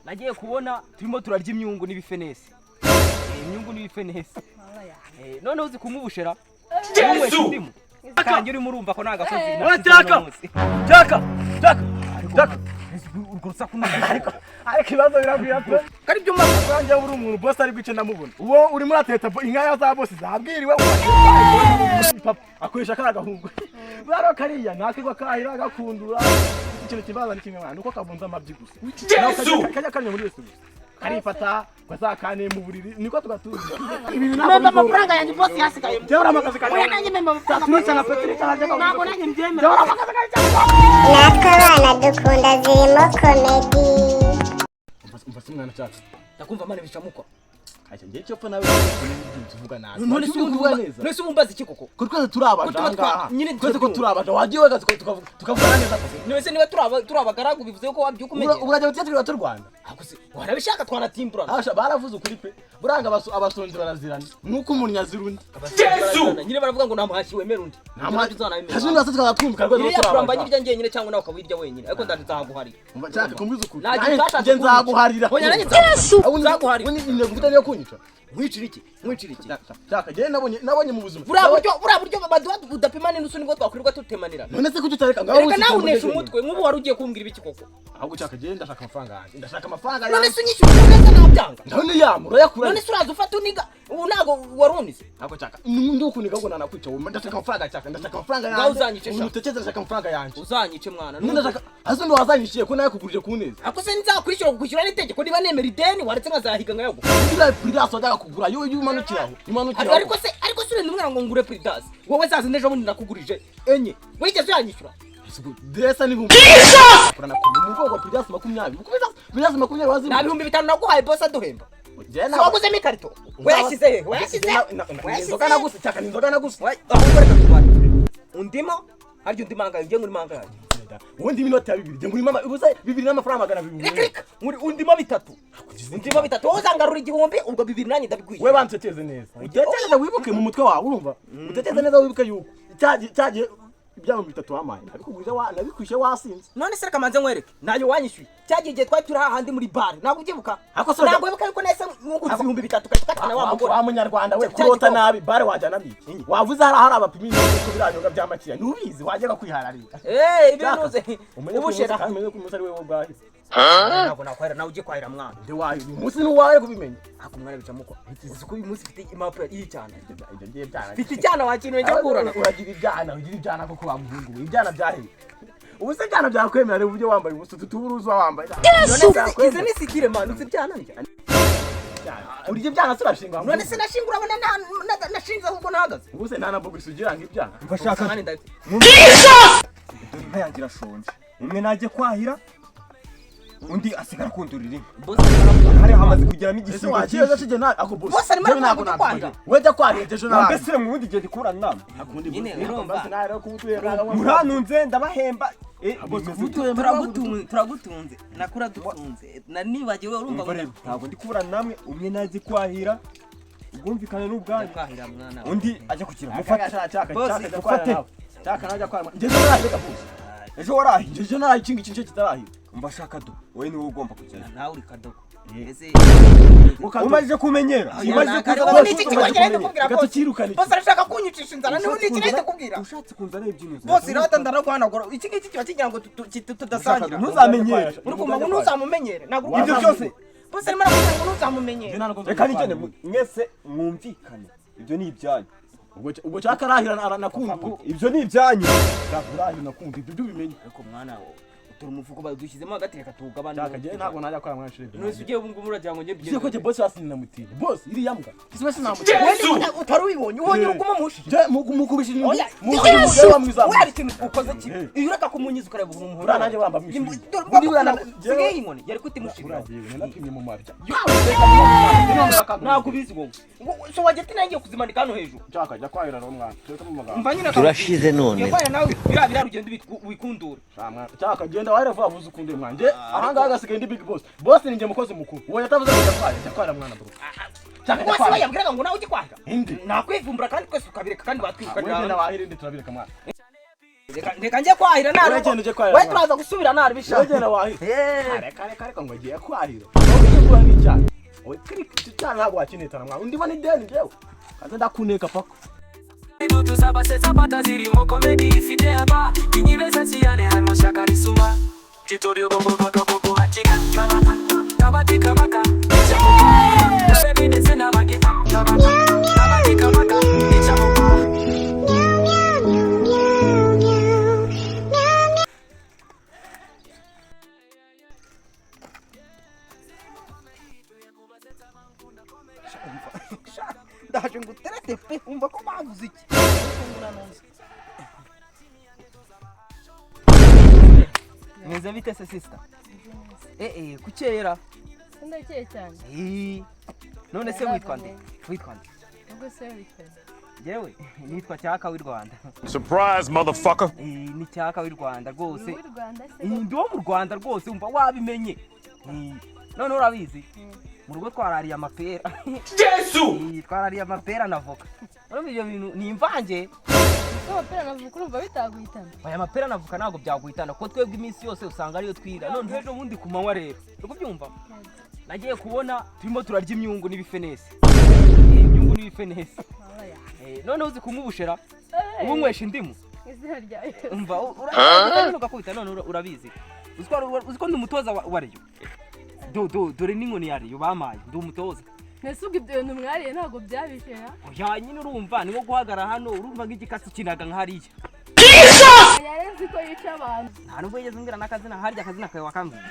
nagiye kubona turimo turarya imyungu n'ibifenesi. Imyungu n'ibifenesi. None uzi kumubushera? Yesu! Kanjye uri murumva ko nagakoze. Jaka. Urgurusa kunaka. Ariko ibazo birabwira pe. Kari byo maze kanje uri umuntu boss ari bice namubona. Uwo uri muri ateta inka ya za boss zabwiriwe. Papa akoresha kara gahungu. Baro kariya nakigwa kahira agakundura. Ikintu kibaza ni kimwe mwana uko kabunza amabyi gusa. Yesu! Kajya kanye muri Yesu. Karifata kwazakane mu buriri niko tugatuza. Ibintu nabo amafaranga yanjye boss yasigaye. Jora makazi kanje. Oya nanjye mema tunica na Petri cyanje ko. Nabo nanjye mbyemera. Jora makazi kanje. Nakabana dukunda Zirimo comedy. Umva simwana cyatsi. Ndakumva mane bishamukwa. Aje ngiye cyo nawe tuvuga nawe. None se uvuga neza. None se umbaza iki koko? Ko twese turabanga. Nyine twese ko turabanga. Wagiye wagaze tukavuga neza kose. None se niba turabagaragu bivuze ko wabyuka umenye. Urajya utiyatira tu Rwanda. Akose warabishaka twanatimbura. Asha baravuze ukuri pe. Buranga abasonzi barazirana. Nuko umuntu nyazirundi. Yesu! Nyine baravuga ngo namuhashi wemera undi. Namaje uzanabimenya. Kazi ndase twatwumbuka rwego turabanga. Turambanye ibya ngenyine cyangwa nawe ukabirya wenyine. Ariko ndazaguharira. Umva cyaka kumbiza ukuri. Nje nzaguharira. Honya nanjye nzaguharira. Uni ine gutaniye kunyica. Mwiciriki. Cyaka je nabonye mu buzima. Bura buryo baduha udapimane n'usuni ngo twakwirirwa tutemanira. None se kututareka ngaho reka nawe unesha umutwe nk'ubu wari ugiye kumbwira ibiki koko. Ahubwo cyaka je ndashaka amafaranga yanjye. Ndashaka amafaranga yanjye. None se unyishyura neza nabyanga. None yamuro yakura. None se uraza ufata uniga ubu nago warunize. Ahubwo cyaka ndukuniga ngo nanakwica wowe ndashaka amafaranga cyaka ndashaka amafaranga yanjye. Ngaho uzanyice sha. Unutekeza ndashaka amafaranga yanjye. Uzanyice mwana. None ndashaka azo ndo wazanyishiye ko naye kugurije kuneza. Ako se nzakwishyura kugushyura n'itegeko niba nemera ideni waretse nkazahiga ngayo. Ndira pridas wajya kugura yo yumanukiraho. Ariko se urende umwana ngo ngure pridas. Wowe zaze nejo bundi nakugurije enye. Wigeze yanyishyura. Desa ni bumwe. Kurana ku mugongo pridas 20. Pridas 20 wazi. Na 500 naguhaye boss aduhemba. So waguze mikarito. Wayashyize he? Inzoga nagusa cyaka inzoga nagusa. Ahubwo reka tubane. Undimo haryo ndimanga ngiye muri manga yaje. Undi minota ya 2 nguri mama ubuze 2 n'amafaranga magana 200. Muri undimo 3. Undimo 3 wozangarura igihumbi ubwo 2 nanjye ndabigwiye. We banteteze neza. Uteteze wibuke mu mutwe wawe urumva. Uteteze neza wibuke yuko cyaje ibyabo 3 wamaye. Nabikwishe wasinze. None se kamanze nkwereke. Nayo wanyishyuye. Cyagiye twari turi hahandi muri bar. Ntabwo ugibuka. Ntabwo wibuka yuko nese nk'uguzi 300 ukatana wa mugore. Wa munyarwanda we kurota nabi bar wajana biki. Wavuze hari abapimi ko biranyonga by'amakira. Nubizi wajyaga kwihararira. Ibinuze. Ubushera. Amenye ko umusari we wogahe. Ntabwo nakwera nawe ugiye kwahira mwana. Ndi wayo umunsi nuwaye kubimenya. Ako mwana bicamuko. Uzi ko uyu munsi ufite impapuro y'icana. Ibyo ngiye byana. Ufite icyana wakinwe njye kurana. Ugira ibyana koko bamuhungu. Ibyana byahe. Ubuse cyana byakwemera rero uburyo wambaye ubusa tuburuzo wambaye. Izo ni sigire man uzi byana njye. Urije byana surashinga. None se nashingura abana nashinze ahubwo nahagaze. Ubuse nta nabwo isugira ng'ibyana. Mbashaka. Inka yanjye irashonje. Umwe naje kwahira. Undi asigara kundurira inka. Boss hari hamaze kugeramo igisimba. Wakiye cyo na ako boss. Boss arimo kwahira. Wejya kwahira ejo na. Mbese mu wundi gihe dikura nama. Akundi nyine urumva. Muranunze ndabahemba. Turagutunze nakura dutunze nanibagiwe urumva ntabwo ndi kubura namwe umwe nazi kwahira ubwumvikane n'ubwanyu kwahira mwana undi ajya kukira mufate cyaka najya kwahira ngeze narahira boss ejo warahira ejo narahira ikingi cyo kitarahira mbashaka do wowe ni wowe ugomba kugenda nawe uri kadogo ese umaze kumenyera umaze kumenyera gatukirukana boss arashaka kunyicisha inzara niwe nikirete kubwira ushatse kunzara ibyino boss irata ndaragwanagura iki ngiki kiba kigira ngo tudasangira ntuzamenyere urumva ngo ntuzamumenyere nagura ibyo byose boss arimo aravuga ngo ntuzamumenyere reka nigene mwese mwumvikane ibyo ni ibyanyu ubwo cyaka arahira nakumva ibyo ni ibyanyu cyakurahi nakumva ibyo bimenye ariko mwana wo utura umufuko badushyizemo hagati reka tugabane cyaka je ntabwo najya kwara mwana shire none ugiye ubungu muragira ngo njye bigeze ko je boss wasini namutira boss iri yambwa kiswe sinamutira wewe utari ubibonye ubonye uguma mushi je mukubishije mu mwizamu wewe ikintu ukoze kimwe iyo ureka kumunyiza ukareba umuhura nanjye bamba mwishi ndi bwana sigaye inkoni yari kutimushira napimye mu marya ntabwo bizi wowe so wagete nangiye kuzimanika hano hejuru cyaka jya kwahira ro mwana cyeka mu magambo turashize none kwahira nawe bira rugendo wikundura cyaka genda wahira vuba vuze ukunde mwanje ahanga gasigaye ndi big boss ninjye mukozi mukuru uwo yatavuze ngo jya kwahira mwana bro cyaka boss we yabwiraga ngo nawe ugikwahira indi nakwivumbura kandi twese tukabireka kandi batwirukana wende na wahira ndi turabireka mwana Reka njye kwahira nari. Uragenda uje kwahira. Wewe turaza gusubira nari bishaka. Uragenda wahira. Reka ngo ngiye kwahira. Ugiye n'icyaha. Oye kiri cyane ntabwo wakinitana mwa. Ndibona ideni ngewe. Kaza ndakuneka pako. Minutos abasesa pata Zirimo comedy ifite aba university harimo shakari suma Titorio bongo bongo hachika kabati kabaka baby dance na baki kabati kabaka ichamuko ndaje nguterete pe umva ko bavuze iki Meza bite se sister kucyera Ndakeye cyane. None se witwa nde? Ubwo se witwa? Jewe nitwa Cyaka w'i Rwanda. Surprise motherfucker. Ni Cyaka w'i Rwanda rwose. W'i Rwanda se? Ndi wo mu Rwanda rwose umva wabimenye. None urabizi? Mu rugo twarariye amapera. Yesu! Twarariye amapera na voka. Urumva ibyo bintu ni imvange. Amapera na voka urumva bitaguhitana. Aya mapera na voka ntabwo byaguhitana ko twebwe iminsi yose usanga ariyo twira. None ejo bundi ku manywa rero. Uri kubyumva? Nagiye kubona turimo turarya imyungu n'ibifenesi. Imyungu n'ibifenesi. None uzi kumubushera? Ubu nywesha indimu. Izina ryayo. Umva urabizi ugakubita none urabizi. Uziko ndi umutoza wa Reyo. Dore n'inkoni ya Reyo bamaye ndi umutoza. Nese ubwo ibyo bintu mwariye ntabwo byabishera. Oya nyine urumva niwo guhagara hano urumva nk'igikasi kinaga nk'hariya. Yarenze ko yica abantu. Nta nubwo yigeze ngira n'akazina harya akazina kawe wakambwiye.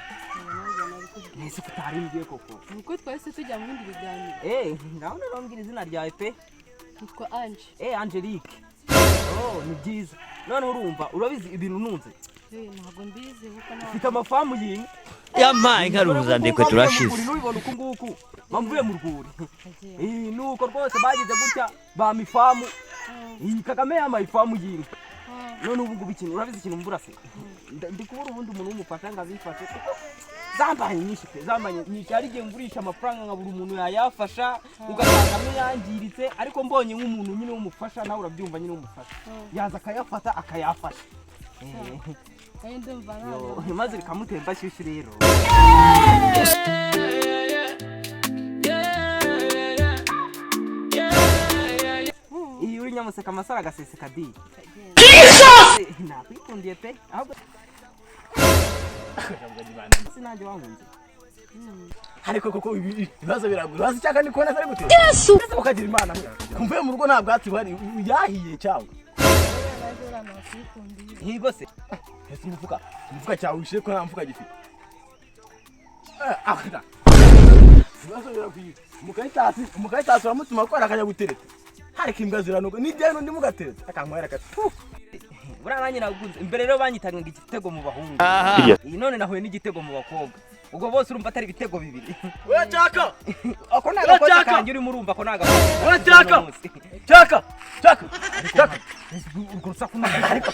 Nese kutarimbye koko. Nuko twese tujya mu bindi biganiro. Ngaho nambwira izina ryawe pe. Nitwa Ange. Angelique. Ni byiza. None urumva urabizi ibintu nunze. Ntabwo mbizi kuko nawe. Mfite amafamu yinka. Yampaye nkaruza ndekwe turashize. Nubibona uku nguku. Bamvuye mu rwuri. Nuko rwose bagize gutya bamifamu. Kagame yamaye ifamu yinka. None ubu ngubu ikintu urabizi ikintu mbura se. Ndi kubura ubundi umuntu w'umufasha ngazifashe kuko zambaye nyinshi pe zambaye nyinshi ari gihe ngurisha amafaranga nkabura umuntu yayafasha ugasanga yangiritse ariko mbonye nk'umuntu nyine w'umufasha nawe urabyumva nyine w'umufasha yaza akayafata akayafasha ndumva nawe maze rikamutemba shyushyu rero iyo uri nyamuseka amasara agaseseka di nakwikundiye pe ahubwo sinajye wankunze ariko koko ibibazo biragura bazi cyaka ni kubona ari gute Yesu ukagira imana kumvuye mu rugo nta bwatsi bari yahiye cyangwa higo se ese umufuka cyawe wishe ko nta mufuka gifite ibibazo biragwira umukayitasi uramutuma ko arakajya gutereta hariko imbwa ziranuka n'ijyano ndi mugatereta akamwera katu buranye nagunze imbere rero banyitanga igitego mu bahungu none nahuye n'igitego mu bakobwa ubwo bose urumva atari ibitego bibiri we Cyaka ako nagakoze kanjye uri murumva ko nagakoze we Cyaka urwo rusaku ariko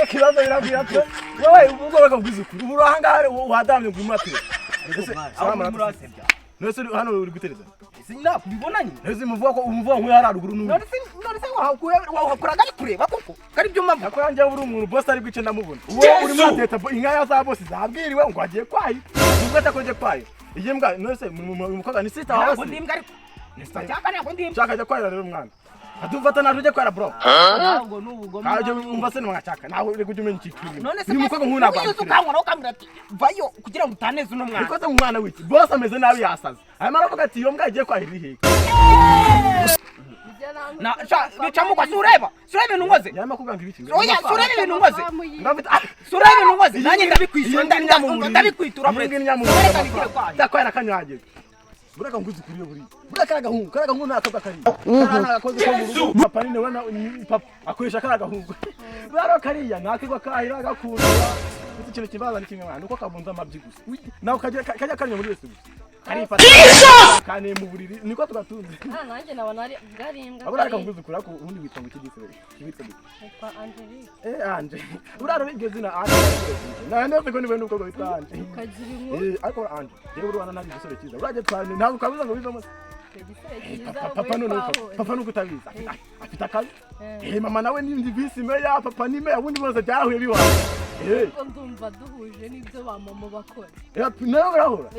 ikibazo biragwira pe wowe ubwo bakabwiza ukuri ubu ahangare uhadamye ngo umuratire nese hano uri gutereza sinna kubibonanye nese muvuga ko umuvuga nk'uyu hararuguru n'uyu none se wahakuraga kureba koko kari byo mpamvu ako yanjye uri umuntu boss ari bwice ndamubona uwo uri mateta inka ya za boss zabwiriwe ngo agiye kwayi ubwo atakoje kwayi iyi mbwa nese umukobwa ni sita wawe ndi mbwa ariko nesta Cyaka nako ndi Cyaka ajya kwayira rero umwana adufata naje ujye kwara bro ntabwo n'ubwo kaje umva se n'umwana Cyaka nawe uri kujya umenya ikikiri none se ni umukobwa nk'una kwa yuzu kankwa no kamira ati vayo kugira ngo utaneze uno mwana ariko se umwana wiki boss ameze nabi yasaze hanyuma aravuga ati iyo mbwa agiye kwahira iheke na bicamu kwa sureba ibintu ngoze yama kubanga ibiki oya sureba ibintu ngoze sureba ibintu ngoze nanjye ndabikwishyura ndabikwitura ndakwera kanyageze buraka nguzi kuriyo buri buraka karagahungu nakabwa kari karana gakoze ko mu rugo papa ni wana papa akoresha karagahungu baro kariya nakigwa kahira gakunda iki kintu kibaza ni kimwe mwana uko kabunza amabyi gusa nawe kajya kanya muri wese karifata kane mu buriri niko tugatunze nanjye nabona ari garimbwa aburaka nguzi kuri ako ubundi witwa mu kidisere kibitwa kwa Angelique Ange uraro bigeze na Ange na none ko niwe nuko witwa Ange Zirimo ariko Ange rero urwana nari gisore cyiza uraje twane ntabwo kabuza ngo bivamo papa nuko utabizi afite akazi mama nawe ni visi meya papa ni meya ubundi bose byahuye biwawe ndumva duhuje n'ibyo ba mama bakora nawe urahura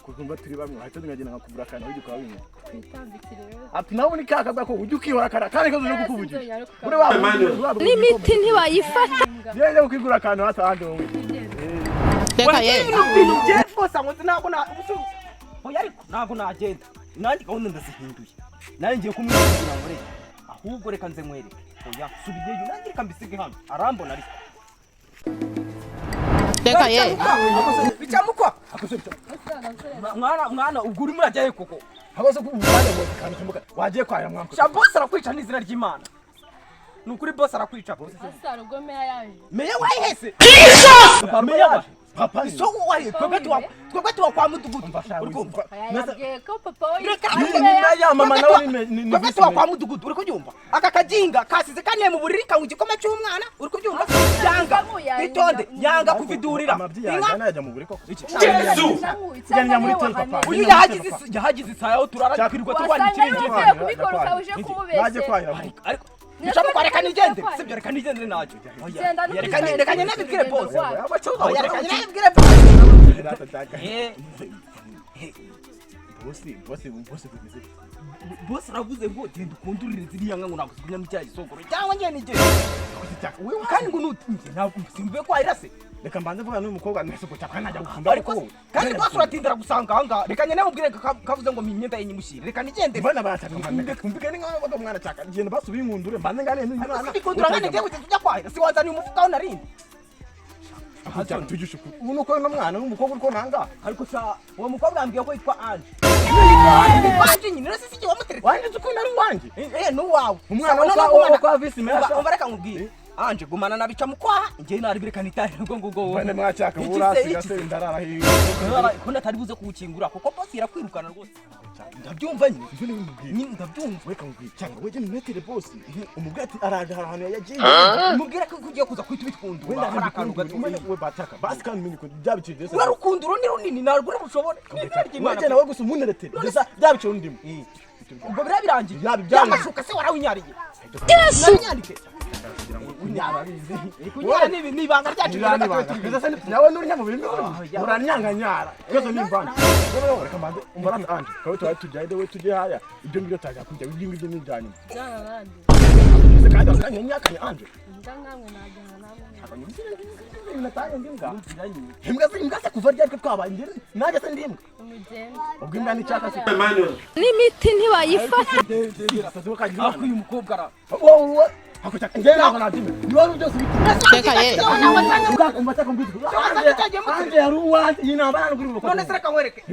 kukumva turi bamwe hahita ngagenda nkakugura akantu ujye ukabimwe twitambikire rero ati nawe ni kakaga ko ujye ukihora kandi kazo yo kukuvugira n'imiti ntibayifata yeye ukigura akantu hata handi wowe Teka ye. ntabwo nagenda nanjye gahunda ndazihinduye nanjye ngiye kumwibwira ngo reka ahubwo reka nze nkwereke oya subiyeyo nanjye reka mbisige hano arambona ariko Teka ye. bicamukwa mwana ubwo urimo urajyayo koko habaze ko umwana ngo kandi wagiye kwaya mwamko sha boss arakwica n'izina ry'Imana nukuri boss arakwica boss asara ubwo meya yaje meya wahese meya papa so wahe twebwe tuwa kwa mudugudu urikumva yabwiye ko papa we meya mama nawe ni twebwe tuwa kwa mudugudu uri kubyumva aka kajinga kasize kane mu buriri kangu igikoma cy'umwana uri kubyumva yanga itonde yanga kuvidurira inka najya mu buriko Yesu Kijyanye muri tele papa uyu yahagize isaha turara kwirirwa turwanya ikirenge kubikora uje kumubeshya naje kwahira ariko nicamo reka nigende sibyo reka nigendere nacyo reka nabibwire boss reka nabibwire boss aravuze ngo genda ukundurire ziriya nka ngo nakuzunya mu cyayi sokoro cyangwa ngiye nigende kandi ngo nutinje ntabwo simbuye kwahira se reka mbanze mvuga n'uyu mukobwa nese ko cyakwana najya gukunda ariko kandi boss uratindira gusanga hanga reka nyene mubwire kavuze ngo imyenda yenyimushire reka nigende bana bataka kumvikane nk'abo mwana cyaka genda basubiye inkundure mbanze ngane n'uyu mwana bikundura ngane ngiye kujya kwahira si wanzaniye umufuka narindi Hacha tujishuku. Uno ko no mwana n'umukobwa uriko nanga. Ariko sa uwo mukobwa ambwiye ko yitwa Ange. Ange nyine rese sije wamutereka. Wanje zuko nari wanje. Nuwawe. Umwana wo kwa visi mesha. Umva reka nkubwire. Ange gumana nabica mukwaha ngiye naribireka nitari ngo. Bane mwachaka burasiga se ndarara hiyo. Ko natari buze kuwukingura kuko boss irakwirukana rwose. Ndabyumva nyine ndabyumva reka nkubwire cyangwa weje nimetere boss umubwira ati araje ahantu yagiye umubwira ko ugiye kuza kwita bitkundu wenda hari akantu gatuma we bataka basi kandi menye ko byabicije we rukundo runini narwo rushobora weje nawe gusa umuneretere gusa byabice ndimo ubwo birabirangiye byamashuka se warawinyariye Yesu kunyara nibanga ryacu nawe nurinya mu bintu uranyanganyara kwezo nimbana reka mande umbarana Ange kawe tujyaide we tujye haya ibyo ngibyo tajya kujya ibyo n'injanye se kandi akanyanyakanye Ange ndangamwe najyana nabo imbwa se kuva ryari twabaye ngire naje se ndimwe ubwo imbwa ni cyaka se n'imiti ntibayifata ako uyu mukobwa ara wowe ako cyaka ngera nabyime ni wowe byose Teka ye. Ange yari uwanjye yina bana kuri uko none se reka nkwereke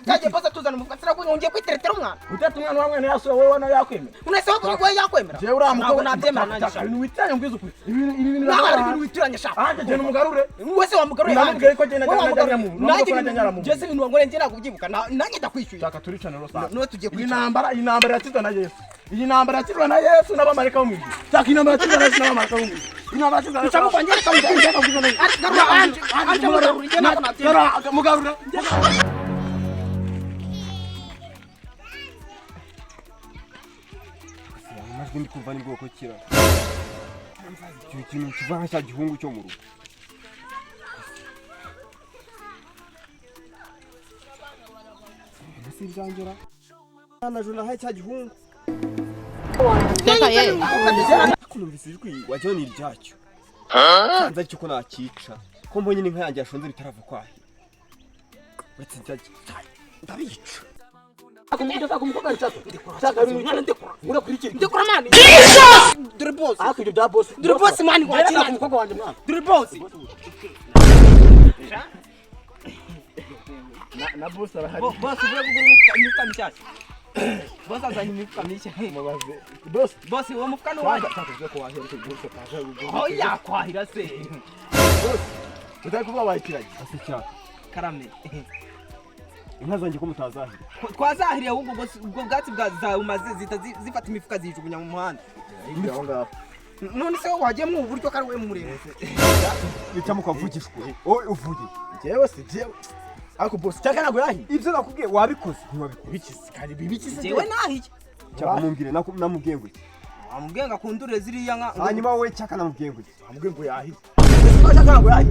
cyaje boss tuzana umufuka sira ko ngiye kwiteretera umwana utatu umwana wamwe yasuye wowe wana yakwemera unese wo kuri yakwemera je ura mukobwa nabyemera nanjye ibintu witanye ngwizo kuri ibintu nahari ibintu witiranye sha Ange je n'umugarure wese wamugaruye namubwiye ko genda njya mu Jesse ibintu wangore ngera kubyibuka nanjye ndakwishyuye cyaka turicana rosa no tugiye intambara yatizwa na Yesu iyi ntambara yatizwa na Yesu n'abamarika bo mu ijuru cyaka intambara yatizwa na Yesu n'abamarika bo mu ijuru intambara yatizwa na cyangwa kwangere Ange mugarura amajwi ndi kumva ni bwoko kira icyo kintu kiva nka cya gihungu cyo mu rugo ese byangera anajuna nka cya gihungu Teka ye. kunumvise ijwi wajya ni iryacyo sanza cyo ko nakica ko mbonye ni nka yanjye yashonze bitarava kwahi uretse njyaje ndabica akumukobwa cyaka cyaka ibintu ndekura urakurikira ndekura mani dore boss ako ibyo bya boss dore boss mani wakira umukobwa wanjye mwana dore boss na boss arahari boss uvuye kugura umufuka mishyashya boss azanye umufuka mishya mubaze boss uwo mufuka ni wanjye cyaka ko wahera ko boss kaje aho yakwahira se boss utari kuvuga wahitiraje ase cyaka karame inka zanjye ko mutazahira twazahiriye ahubwo ubwo bwatsi bwazabumaze zifata imifuka zijugunya mu muhanda none se wagiye mu buryo kari we murebe bica mukavugishwe wowe uvuye jewe si jewe Ako boss cyaka nago yahi. Ibyo nakubwiye wabikoze ntiwabikoze. Bikisi kandi bibikisi. jewe nahiye Cyaka mumbwire namubwiye ngo amubwiye ngo akundure ziriya nka hanyuma wowe cyaka namubwiye ngo Amubwiye ngo yahi. Cyaka nago yahi.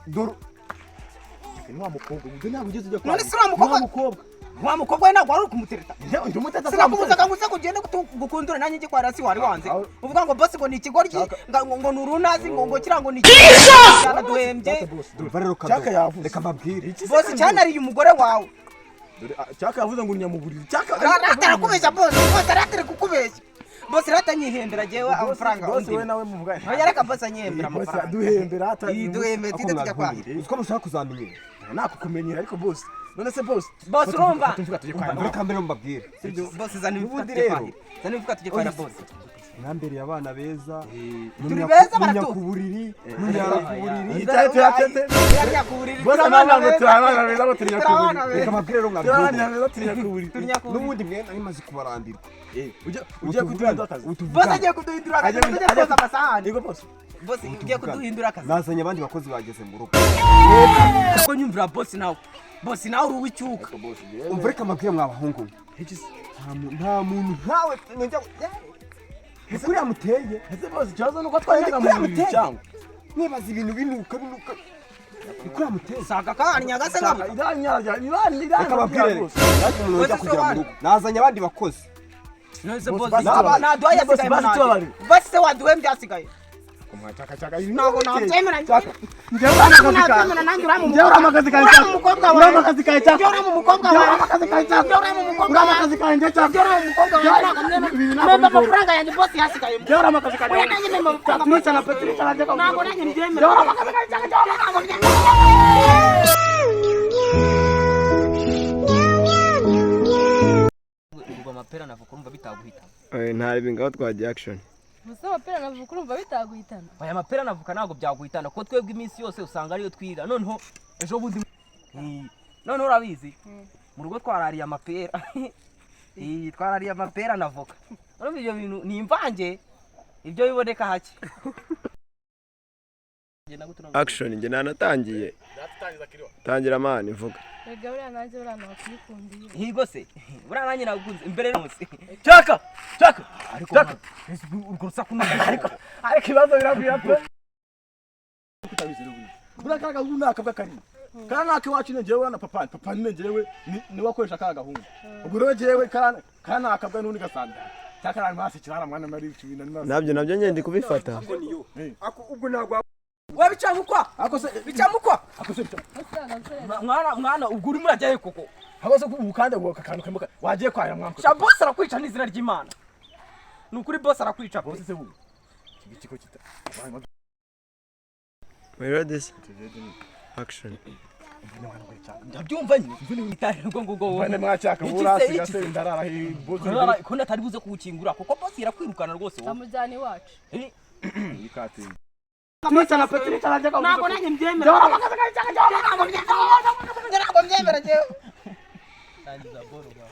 doro Ni wa mukobwa ubwo ntabwo ugeze ujya kwa. none si wa mukobwa wa mukobwa we ntabwo wari kumuteta Ndi umuteta sinakubuzaga ngo uze kugende gukundura nanjye kwa rasi wari wanze uvuga ngo boss ngo ni ikigoryi ngo nurunazi ngo kirango ni cyana duhembye barero Cyaka yavuze. reka mbabwire boss cyanariye umugore wawe Cyaka yavuze ngo nyamuburiri. Cyaka ratara kubeshya boss ratara kukubeshya boss ratanyihembera jewe amafaranga Boss we nawe mu mugani. yareka boss anyihembera amafaranga Duhembera duhembera tide tujya kwa uziko mushaka kuzamenyera nakukumenyera ariko boss. None se boss. boss urumva reka mbere mbabwire boss zana imifuka Ubundi tujye rero. kwa zana imifuka tujye kwa boss mwambereye abana beza turi beza baratu ku buriri munyara ku buriri yarya kuburiri Boss abana ngo turabana beza ngo turinya kuburi. reka mbabwire rero Turabana mwabwire beza turinya kuburi. n'ubundi mwe nari maze kubarambirwa Ujye kuduhindura akazi. boss agiye kuduhindura akazi tujye koza amasahani Yego boss. boss ugiye kuduhindura akazi nazanye abandi bakozi bageze mu rugo ko nyumvira boss nawe uri uw'icyuka umva reka mbabwire mwabahungu nta muntu nkawe kuriya muteye Ese boss cyazo nuko twayaga mu buriri cyangwa. nibaza ibintu binuka kuriya muteye saka kanyaga se ngabo reka mbabwire umuntu ujya kugera mu rugo nazanye abandi bakozi nose boss basi naduhaye yasigaye basi boss se waduhe byasigaye Kumwachaka ntabwo nabyemera Njyewe nabyemera nanjye uramu amakazi kanjye cyaka. umukobwa wawe Amakazi kanjye cyaka. uramu umukobwa wawe Amakazi kanjye cyaka. uramu umukobwa wawe Amakazi kanjye cyaka. uramu umukobwa wawe ntabwo amafaranga yanjye boss yasigaye Njyewe amakazi kanjye. oya nanjye mema Tunica na Petrica nanjye ko. ntabwo nanjye mbyemera Amakazi kanjye cyaka. ntabwo mbyemera ubwo amapera navuga urumva bitaguhitana ntari ngaho twagiye action Musa amapera navuga urumva bitaguhitana. aya mapera navuga ntabwo byaguhitana kuko twebwe iminsi yose usanga ariyo twiga noneho ejo bundi noneho urabizi mu rugo twarariye amapera twarariye amapera navuga urumva ibyo bintu ni imvange ibyo biboneka hake action njye nanatangiye tangira mani vuga Ega buriya nanjye buriya nakwikundiye. higo se buriya nanjye nagukunze imbere n'umunsi Cyaka. Cyaka. ariko Cyaka. urwo rusaku ariko Ikibazo birabwira pe. Bura kaga gunda akabwa kari. Kana nake wacu ne jewe na papa ne jewe ni wakoresha kaga gahungu. Ubwo rero jewe kana akabwa nundi gasanda. Cyaka ari masi kirara mwana mari ibintu nabyo. nabyo njye ndi kubifata Ubwo nagwa we bicamukwa ako se bicamukwa ako se mwana ubwo urimo urajyayo koko Habaze ko ubukande ngo kakanu kemuka wagiye kwaya mwamko. sha boss arakwica n'izina ry'Imana ni ukuri boss arakwica Bose se ubu. Kigiko kita. we read this action ndabyumva nyine itari ngo Bane mwachaka burasi gase ndarara hi bozo. ko natari buze kuwukingura kuko boss irakwirukana rwose wowe Amujyana iwacu. Ikati. Tunica na Petrica nanjye ko ntabwo nanjye mbyemera ntabwo mbyemera jewe Tangiza boro ba.